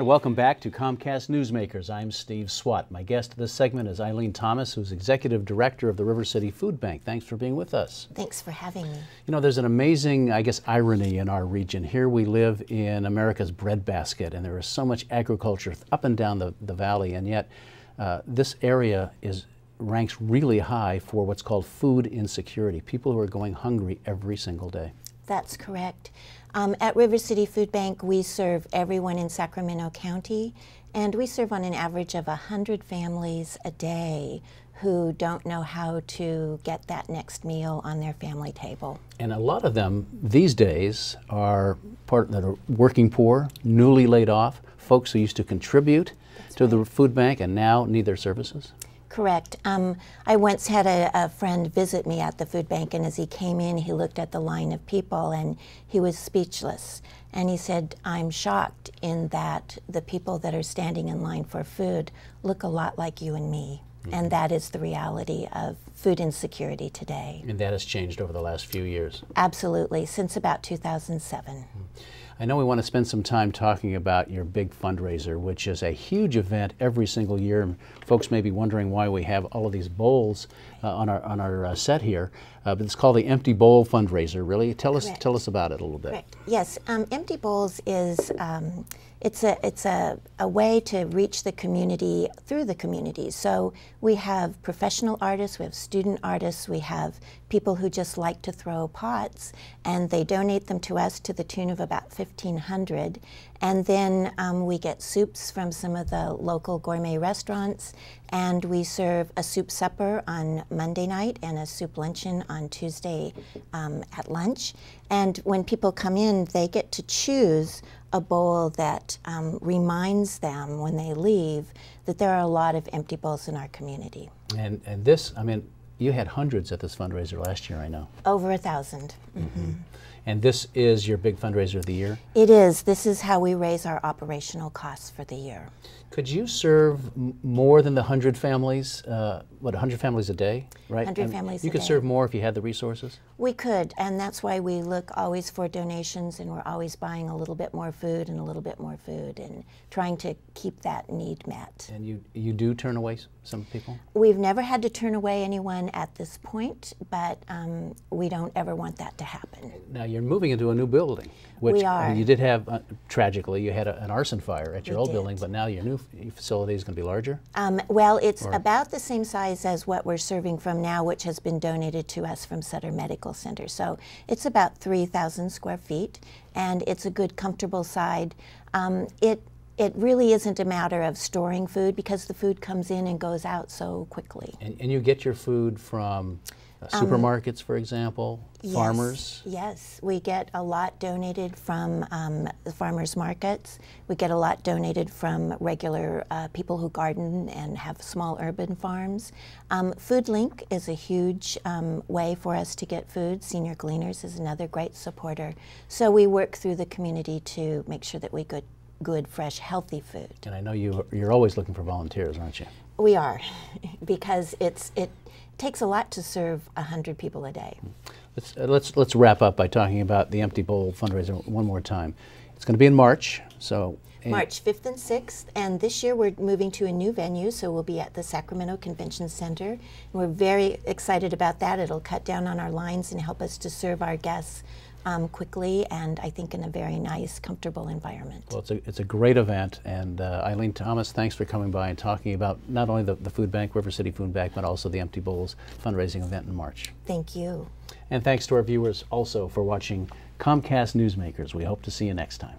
And welcome back to Comcast Newsmakers. I'm Steve Swat. My guest this segment is Eileen Thomas, who's Executive Director of the River City Food Bank. Thanks for being with us. Thanks for having me. You know, there's an amazing, I guess, irony in our region. Here we live in America's breadbasket, and there is so much agriculture up and down the valley, and yet this area ranks really high for what's called food insecurity, people who are going hungry every single day. That's correct. At River City Food Bank, we serve everyone in Sacramento County, and we serve on an average of 100 families a day who don't know how to get that next meal on their family table. And a lot of them these days are that are working poor, newly laid off, folks who used to contribute to the food bank and now need their services. Correct. I once had a friend visit me at the food bank, and as he came in, he looked at the line of people and he was speechless. And he said, "I'm shocked in that the people that are standing in line for food look a lot like you and me." Mm-hmm. And that is the reality of food insecurity today. And that has changed over the last few years. Absolutely, since about 2007. Mm-hmm. I know we want to spend some time talking about your big fundraiser, which is a huge event every single year. And folks may be wondering why we have all of these bowls on our set here, but it's called the Empty Bowl Fundraiser. Really, tell us about it a little bit. Correct. Yes, Empty Bowls is it's a way to reach the community through the community. So we have professional artists, we have student artists, we have people who just like to throw pots, and they donate them to us to the tune of about $1,500. And then we get soups from some of the local gourmet restaurants, and we serve a soup supper on Monday night and a soup luncheon on Tuesday at lunch. And when people come in, they get to choose a bowl that reminds them when they leave that there are a lot of empty bowls in our community. And this, I mean, you had hundreds at this fundraiser last year, I know. Over 1,000. Mm-hmm. And this is your big fundraiser of the year? It is. This is how we raise our operational costs for the year. Could you serve more than the 100 families, 100 families a day, right? 100 families a day. You could serve more if you had the resources? We could, and that's why we look always for donations, and we're always buying a little bit more food and a little bit more food and trying to keep that need met. And you do turn away some people? We've never had to turn away anyone at this point, but we don't ever want that to happen. Now you're moving into a new building. Which, we are. You did have, tragically, you had an arson fire at your old building, but now your new facility is going to be larger? Well, it's about the same size as what we're serving from now, which has been donated to us from Sutter Medical Center. So it's about 3,000 square feet, and it's a good, comfortable side. It really isn't a matter of storing food because the food comes in and goes out so quickly. And you get your food from supermarkets, for example, farmers? Yes, we get a lot donated from the farmers markets. We get a lot donated from regular people who garden and have small urban farms. FoodLink is a huge way for us to get food. Senior Gleaners is another great supporter. So we work through the community to make sure that we get good, fresh, healthy food. And I know you're always looking for volunteers, aren't you? We are, because it takes a lot to serve 100 people a day. Let's wrap up by talking about the Empty Bowl fundraiser one more time. It's going to be in March, so March 5th and 6th, and this year we're moving to a new venue, so we'll be at the Sacramento Convention Center. And we're very excited about that. It'll cut down on our lines and help us to serve our guests quickly, and I think in a very nice, comfortable environment. Well, it's a great event, and Eileen Thomas, thanks for coming by and talking about not only the food bank, River City Food Bank, but also the Empty Bowls fundraising event in March. Thank you. And thanks to our viewers also for watching Comcast Newsmakers. We hope to see you next time.